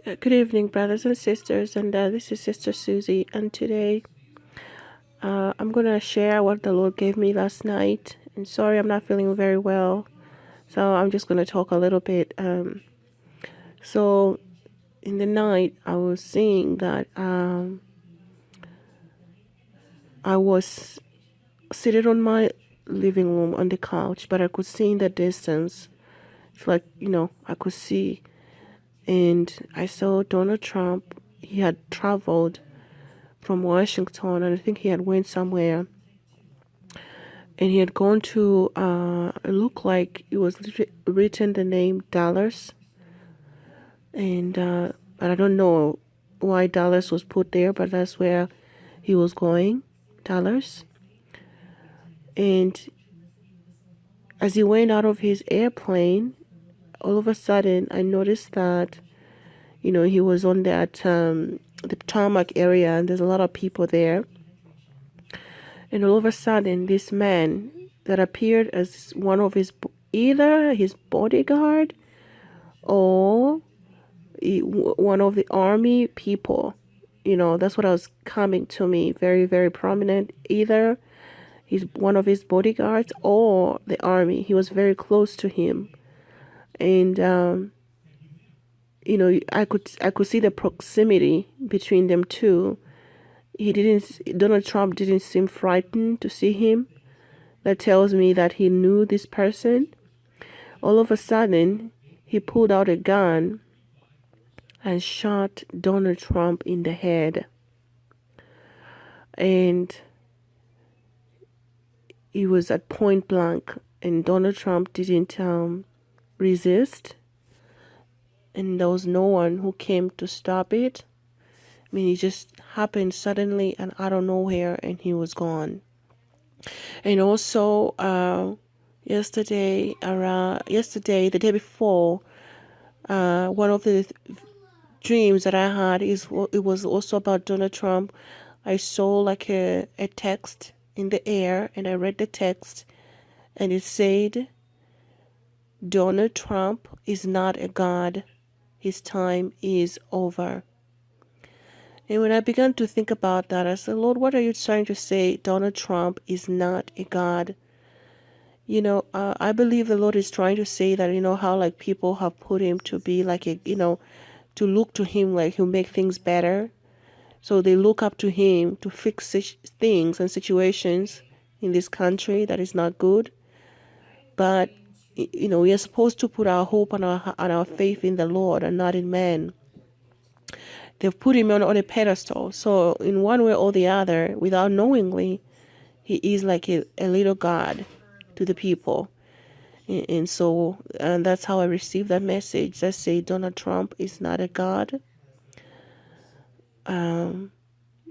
Good evening, brothers and sisters, and this is Sister Susie, and today I'm going to share what the Lord gave me last night. And sorry, I'm not feeling very well, so I'm just going to talk a little bit. So in the night, I was seeing that I was seated on my living room on the couch, but I could see in the distance. It's like, I could see, and I saw Donald Trump. He had traveled from Washington, and I think he had went somewhere, and he had gone to it looked like it was written the name Dallas, and but I don't know why Dallas was put there, but that's where he was going, Dallas. And as he went out of his airplane, all of a sudden I noticed that he was on that the tarmac area, and there's a lot of people there. And all of a sudden, this man that appeared as one of either his bodyguard or one of the army people, that's what was coming to me, very, very prominent. Either he's one of his bodyguards or the army. He was very close to him. And, I could see the proximity between them two. Donald Trump didn't seem frightened to see him. That tells me that he knew this person. All of a sudden, he pulled out a gun and shot Donald Trump in the head. And it was at point blank, and Donald Trump didn't resist. And there was no one who came to stop it. I mean, it just happened suddenly and out of nowhere, and he was gone. And also, yesterday, the day before, one of the dreams that I had it was also about Donald Trump. I saw like a text in the air, and I read the text, and it said, "Donald Trump is not a god. His time is over." And when I began to think about that, I said, Lord, what are you trying to say? Donald Trump is not a god. I believe the Lord is trying to say that, how like people have put him to be like to look to him like he'll make things better. So they look up to him to fix things and situations in this country that is not good. But, we are supposed to put our hope and our faith in the Lord and not in man. They've put him on a pedestal. So in one way or the other, without knowingly, he is like a little god to the people. And so that's how I received that message that say Donald Trump is not a god.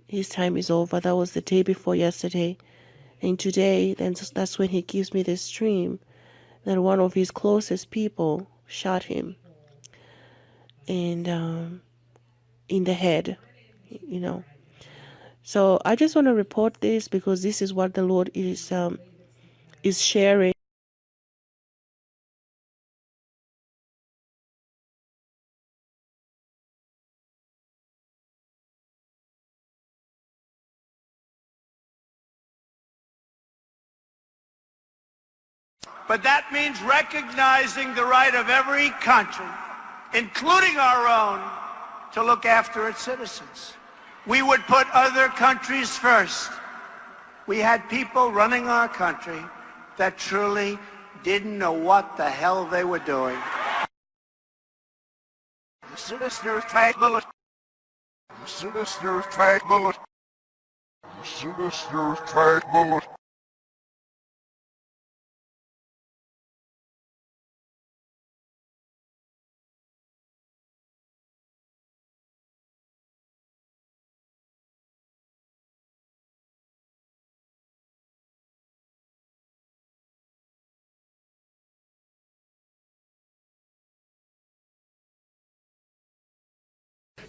His time is over. That was the day before yesterday. And today, that's when he gives me this dream that one of his closest people shot him. And in the head, So I just want to report this because this is what the Lord is sharing. But that means recognizing the right of every country, including our own, to look after its citizens. We would put other countries first. We had people running our country that truly didn't know what the hell they were doing. The sinister fake bullet. The sinister fake bullet. The sinister fake bullet.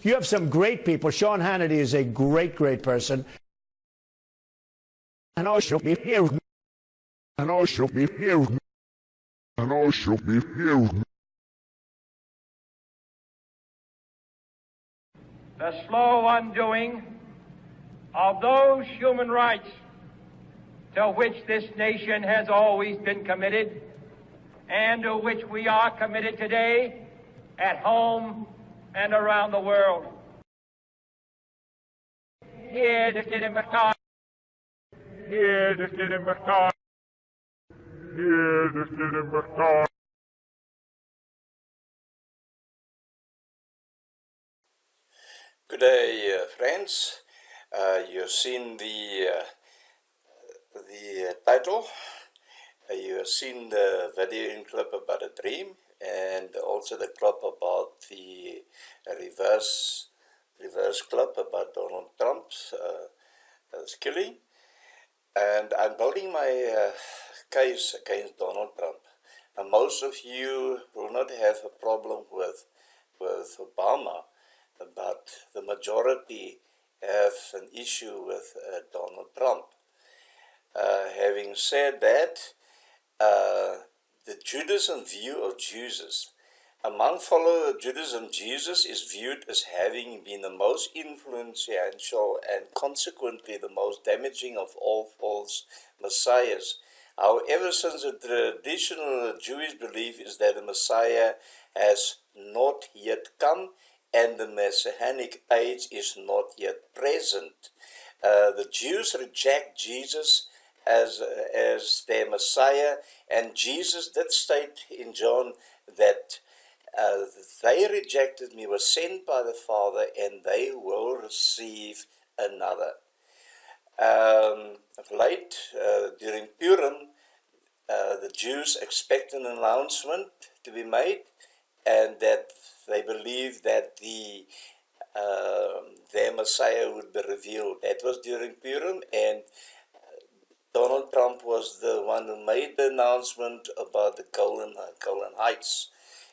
You have some great people. Sean Hannity is a great, great person. And I shall be here. And I shall be here. And I shall be here. the slow undoing of those human rights to which this nation has always been committed and to which we are committed today at home and around the world. Here, the Here, the Here, the Good day, friends. You've seen the title. You have seen the video clip about a dream, and also the clip about the reverse clip about Donald Trump's killing. And I'm building my case against Donald Trump. And most of you will not have a problem with Obama, but the majority have an issue with Donald Trump. Having said that, the Judaism view of Jesus. Among followers of Judaism, Jesus is viewed as having been the most influential and consequently the most damaging of all false messiahs. However, since the traditional Jewish belief is that the Messiah has not yet come and the Messianic age is not yet present, the Jews reject Jesus as their Messiah, and Jesus did state in John that they rejected me, were sent by the Father, and they will receive another. Of late, during Purim, the Jews expect an announcement to be made, and that they believe that their Messiah would be revealed. That was during Purim, and Donald Trump was the one who made the announcement about the Golan Heights.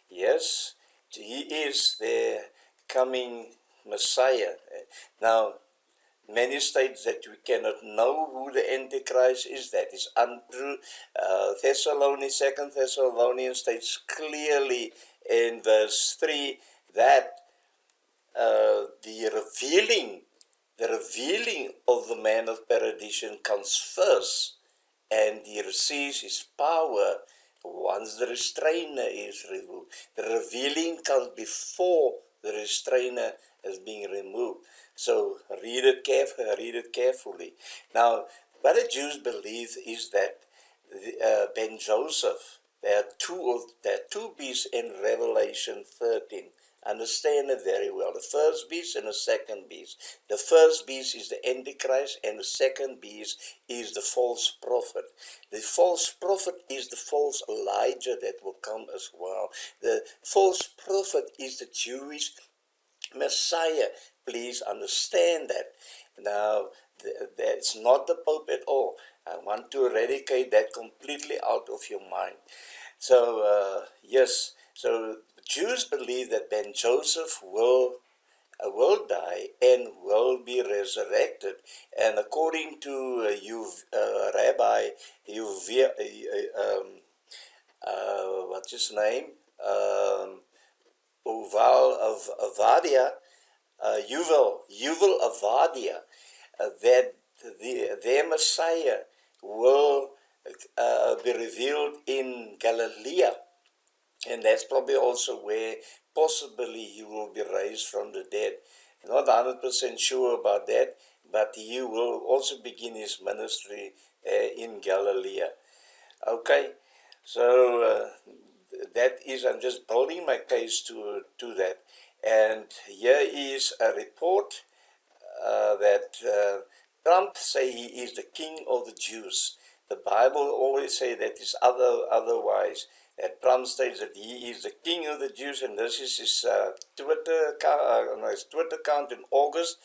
Yes, he is their coming Messiah. Now, many states that we cannot know who the Antichrist is. That is untrue. 2 Thessalonians states clearly in verse 3 that the revealing of the man of perdition comes first, and he receives his power once the restrainer is removed. The revealing comes before the restrainer is being removed. So read it carefully. Now, what the Jews believe is that Ben Joseph, there are two beasts in Revelation 13. Understand it very well. The first beast and the second beast. The first beast is the Antichrist, and the second beast is the false prophet. The false prophet is the false Elijah that will come as well. The false prophet is the Jewish Messiah. Please understand that. Now, that's not the Pope at all. I want to eradicate that completely out of your mind. So, yes, so Jews believe that Ben Joseph will die and will be resurrected. And according to Rabbi what's his name? Yuval Avadia, that their Messiah will be revealed in Galilee. And that's probably also where possibly he will be raised from the dead. Not 100% sure about that, but he will also begin his ministry in Galilee. Okay, so that is, I'm just building my case to that. And here is a report that Trump say he is the king of the Jews. The Bible always say that is otherwise. That Trump states that he is the king of the Jews, and this is his Twitter account in August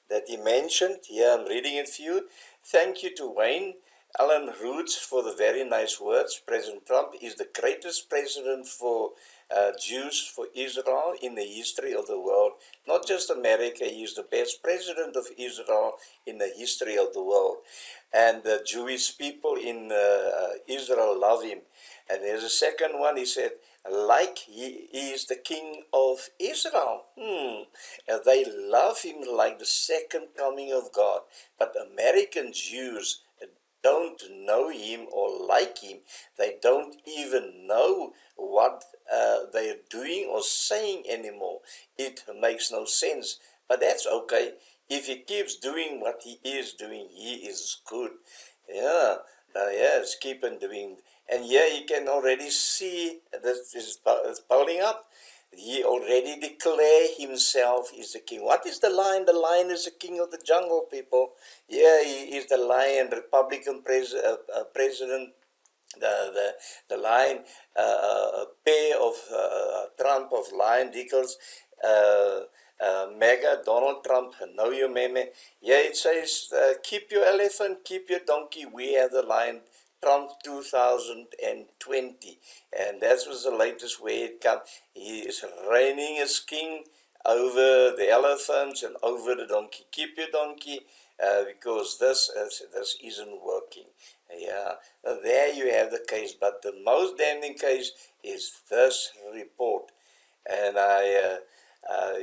that he mentioned. Here I'm reading it for you. Thank you to Wayne Allen Roots for the very nice words. President Trump is the greatest president for Jews, for Israel in the history of the world. Not just America, he is the best president of Israel in the history of the world. And the Jewish people in Israel love him. And there's a second one, he said, like he is the king of Israel. And they love him like the second coming of God. But American Jews don't know him or like him. They don't even know what they are doing or saying anymore. It makes no sense. But that's okay. If he keeps doing what he is doing, he is good. Yeah, yes, keep on doing. And here you can already see this is building up. He already declared himself is the king. What is the lion? The lion is the king of the jungle, people. Yeah, he is the lion, Republican president, the lion, pair of Trump of lion deacons, mega Donald Trump, know your meme. Yeah, it says, keep your elephant, keep your donkey. We have the lion. Trump 2020, and that was the latest way it comes. He is reigning as king over the elephants and over the donkey. Keep your donkey, because this isn't working. Yeah, there you have the case. But the most damning case is this report, and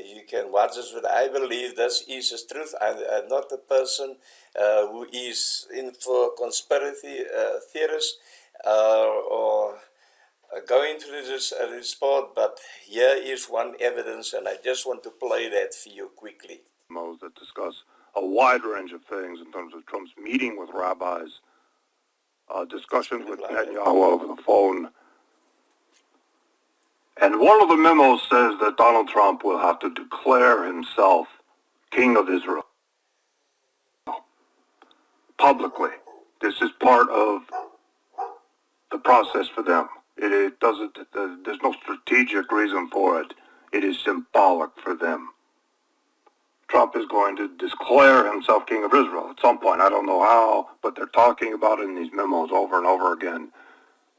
you can watch this, but I believe this is the truth. I'm not a person who is in for conspiracy theorists or going through this report, but here is one evidence, and I just want to play that for you quickly. That discuss a wide range of things in terms of Trump's meeting with rabbis, discussions with Netanyahu over the phone. And one of the memos says that Donald Trump will have to declare himself king of Israel publicly. This is part of the process for them. It doesn't. There's no strategic reason for it. It is symbolic for them. Trump is going to declare himself king of Israel at some point. I don't know how, but they're talking about it in these memos over and over again.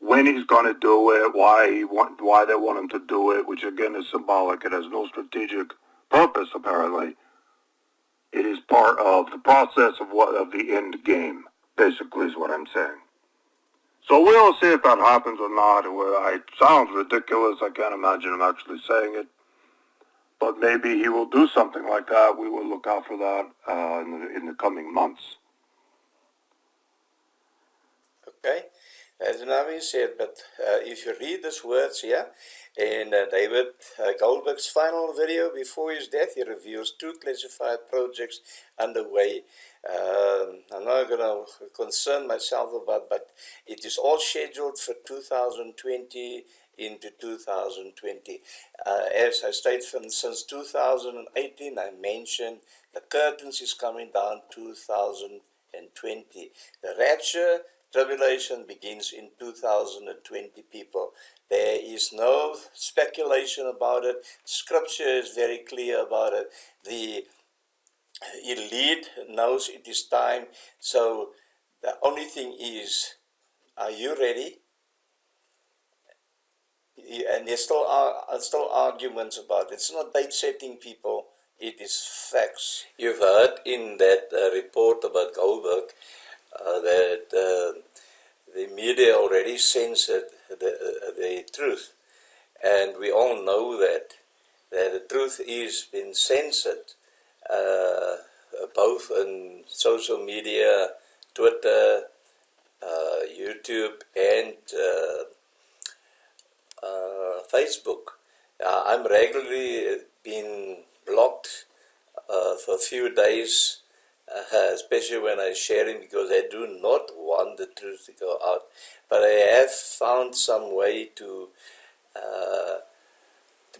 When he's going to do it, why they want him to do it, which again is symbolic. It has no strategic purpose, apparently. It is part of the process of the end game, basically, is what I'm saying. So we'll see if that happens or not. It sounds ridiculous. I can't imagine him actually saying it. But maybe he will do something like that. We will look out for that in the coming months. Okay, as Navi said, but if you read these words here, in David Goldberg's final video before his death, he reveals 2 classified projects underway. I'm not going to concern myself about, but it is all scheduled for 2020 into 2020. As I stated, since 2018, I mentioned the curtains is coming down 2020. The rapture tribulation begins in 2020, people. There is no speculation about it. Scripture is very clear about it. The elite knows it is time. So the only thing is, are you ready? And there's still arguments about it. It's not date setting, people. It is facts. You've heard in that report about Goldberg that the media already censored the truth, and we all know that the truth is been censored, both in social media, Twitter, YouTube, and Facebook. I'm regularly being blocked for a few days, especially when I'm sharing, because I do not want the truth to go out. But I have found some way to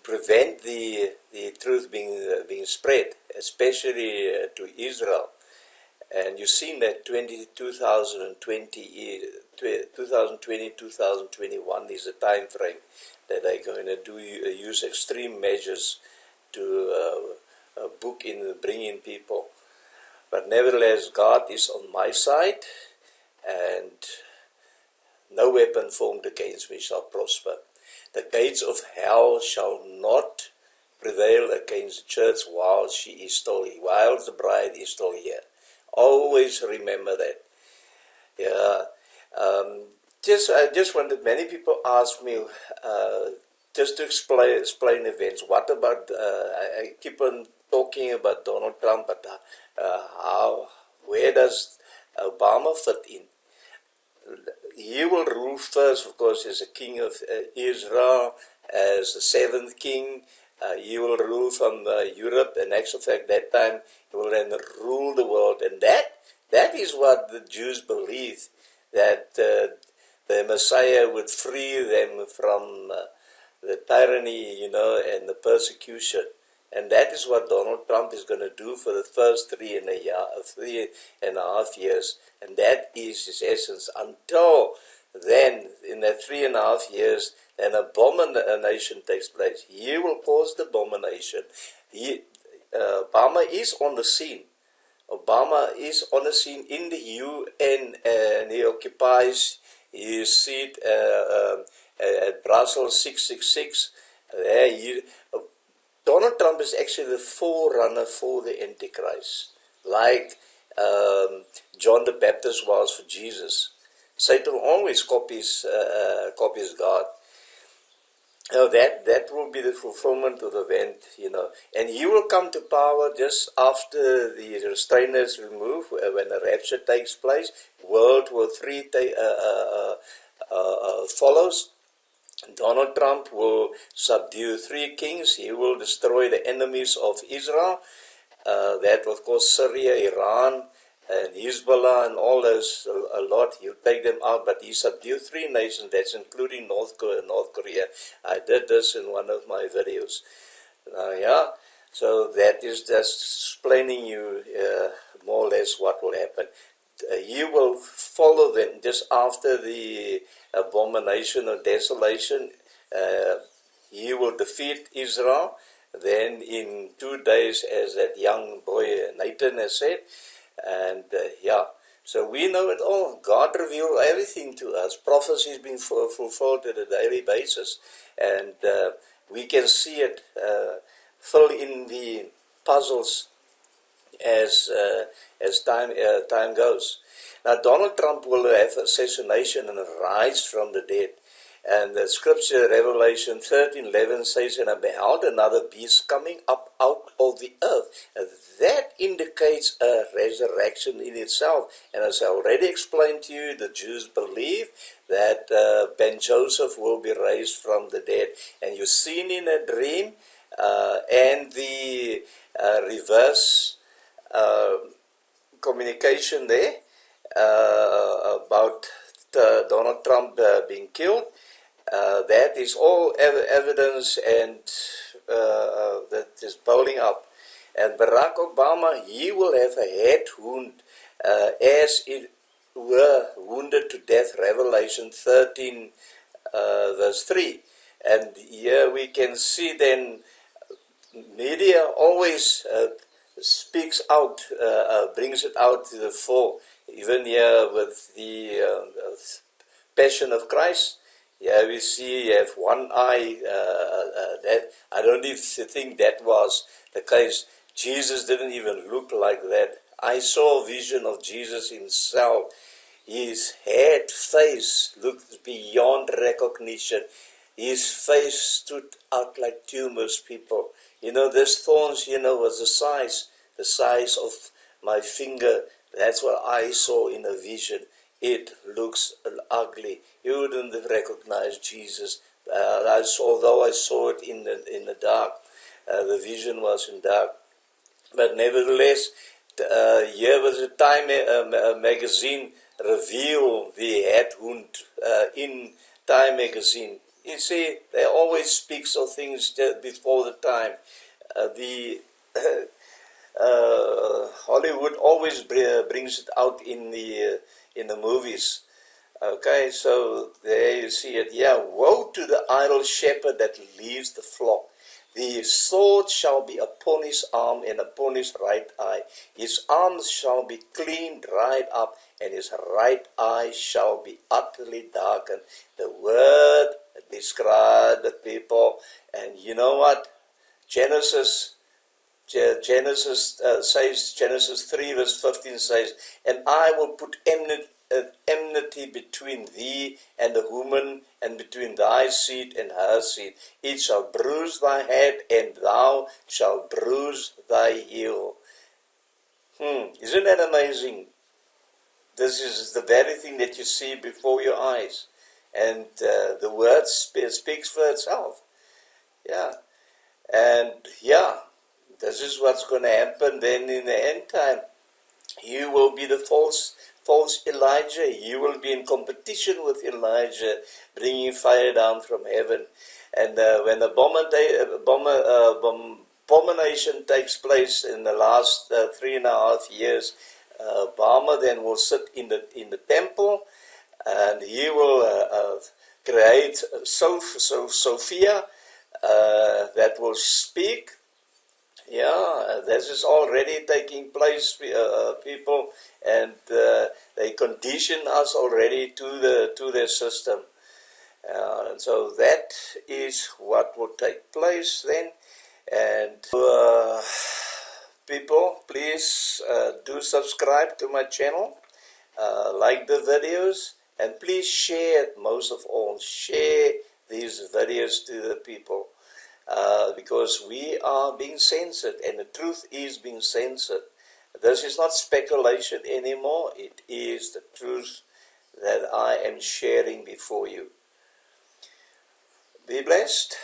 prevent the truth being spread, especially to Israel. And you've seen that 2020, 2021 is the time frame that they're going to use extreme measures to bring in people. But nevertheless, God is on my side, and no weapon formed against me shall prosper. The gates of hell shall not prevail against the church while she is still here, while the bride is still here. Always remember that. Yeah. I just wanted, many people ask me, just to explain events, what about, I keep on talking about Donald Trump, but where does Obama fit in? He will rule first, of course, as a king of Israel, as the seventh king. He will rule from Europe, and actual fact, that time he will then rule the world, and that is what the Jews believe, that the Messiah would free them from the tyranny, and the persecution. And that is what Donald Trump is going to do for the first 3.5 years. And that is his essence. Until then, in that 3.5 years, an abomination takes place. He will cause the abomination. Obama is on the scene. Obama is on the scene in the UN, and he occupies his seat at Brussels 666. Donald Trump is actually the forerunner for the Antichrist, like John the Baptist was for Jesus. Satan always copies God. That will be the fulfillment of the event, and he will come to power just after the restrainers remove, when the rapture takes place. World War III follows. Donald Trump will subdue 3 kings. He will destroy the enemies of Israel. That, of course, Syria, Iran, and Hezbollah, and all those, a lot. He'll take them out, but he subdued 3 nations. That's including North Korea. I did this in one of my videos. So that is just explaining you more or less what will happen. He will follow them just after the abomination of desolation. He will defeat Israel. Then in 2 days, as that young boy Nathan has said. And so we know it all. God revealed everything to us. Prophecy is being fulfilled on a daily basis. And we can see it fill in the puzzles as time goes. Now, Donald Trump will have assassination and rise from the dead. And the scripture, Revelation 13:11 says, and I beheld another beast coming up out of the earth. And that indicates a resurrection in itself. And as I already explained to you, the Jews believe that Ben Joseph will be raised from the dead. And you've seen in a dream and the reverse communication there about Donald Trump being killed. That is all evidence, and that is building up. And Barack Obama, he will have a head wound as it were wounded to death, Revelation 13 verse 3. And here we can see then media always speaks out, brings it out to the fore. Even here with the Passion of Christ, here we see you have one eye. That I don't even think that was the case. Jesus didn't even look like that. I saw a vision of Jesus himself. His head, face looked beyond recognition. His face stood out like tumors, people. This thorns, was the size of my finger. That's what I saw in a vision. It looks ugly. You wouldn't have recognized Jesus. Although I saw it in the dark, the vision was in dark. But nevertheless, here was a Time magazine reveal the head wound in Time magazine. You see, they always speaks of things just before the time. Hollywood always brings it out in the movies. Okay, so there you see it. Yeah, woe to the idle shepherd that leaves the flock. The sword shall be upon his arm and upon his right eye. His arms shall be clean dried up, and his right eye shall be utterly darkened. The word described the people, and you know what? Genesis says, Genesis 3 verse 15 says, and I will put enmity between thee and the woman, and between thy seed and her seed. It shall bruise thy head, and thou shalt bruise thy heel. Isn't that amazing? This is the very thing that you see before your eyes. And the word speaks for itself. Yeah. And yeah, this is what's going to happen then in the end time. You will be the false Elijah. You will be in competition with Elijah, bringing fire down from heaven. And when the abomination takes place in the last 3.5 years, Obama then will sit in the temple, and he will create Sophia that will speak. Yeah, this is already taking place, people, and they condition us already to their system. And so that is what will take place then. And people, please do subscribe to my channel, like the videos, and please share it. Most of all, share these videos to the people, because we are being censored, and the truth is being censored. This is not speculation anymore. It is the truth that I am sharing before you. Be blessed.